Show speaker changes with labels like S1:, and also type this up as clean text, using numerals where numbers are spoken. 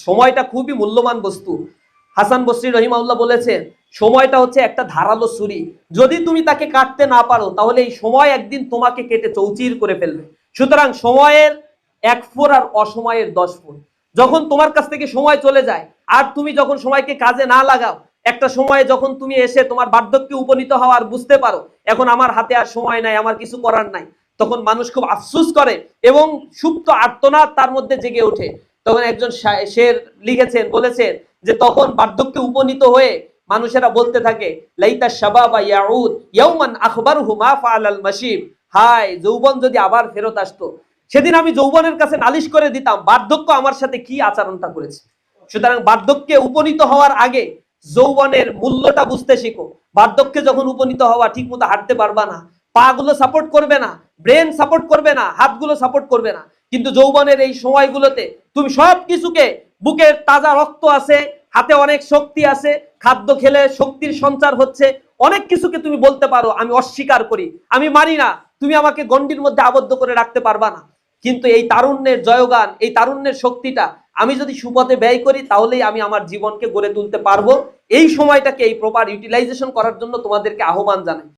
S1: সময়টা খুবই মূল্যবান বস্তু। হাসান বসরি রহিমাহুল্লাহ বলেছেন, সময়টা হচ্ছে একটা ধারালো ছুরি, যদি তুমি তাকে কাটতে না পারো তাহলে এই সময় একদিন তোমাকে কেটে চৌচির করে ফেলবে। সুতরাং সময়ের 1 ফুট আর অসময়ের 10 ফুট। যখন তোমার কাছ থেকে সময় চলে যায় আর তুমি যখন সময়কে কাজে না লাগাও, একটা সময়ে যখন তুমি এসে তোমার বার্ধক্যে উপনীত হওয়ার বুঝতে পারো এখন আমার হাতে আর সময় নাই, আমার কিছু করার নাই, তখন মানুষ খুব আফসোস করে এবং সুপ্ত আর্তনাদ তার মধ্যে জেগে ওঠে। তখন একজন শের লিখেছেন, বলেছেন যে তখন বার্ধক্যে উপনীত হয়ে মানুষেরা বলতে থাকে, লাইতা শাবাবা ইয়াউদ ইয়াউমান আখবারহু মা ফাআলাল মাশিব, হায় যৌবন যদি আবার ফেরত আসতো, সেদিন আমি যৌবনের কাছে নালিশ করে দিতাম বার্ধক্য আমার সাথে কি আচরণটা করেছে। সুতরাং বার্ধক্যে উপনীত হওয়ার আগে যৌবনের মূল্যটা বুঝতে শিখো। বার্ধক্যে যখন উপনীত হওয়া, ঠিক মতো হাঁটতে পারবা না, পা গুলো সাপোর্ট করবে না, ব্রেন সাপোর্ট করবে না, হাতগুলো সাপোর্ট করবে না, কিন্তু যৌবনের এই সময়গুলোতে তুমি সব কিছুকে, বুকের তাজা রক্ত আছে, হাতে অনেক শক্তি আছে, খাদ্য খেলে শক্তির সঞ্চার হচ্ছে, অনেক কিছুকে তুমি বলতে পারো আমি অস্বীকার করি, আমি মানি না, তুমি আমাকে গণ্ডির মধ্যে আবদ্ধ করে রাখতে পারবা না। কিন্তু এই তারুণ্যের জয়গান, এই তারুণ্যের শক্তিটা আমি যদি সুপথে ব্যয় করি তাহলেই আমি আমার জীবনকে গড়ে তুলতে পারবো। এই সময়টাকে এই প্রপার ইউটিলাইজেশন করার জন্য তোমাদেরকে আহ্বান জানাই।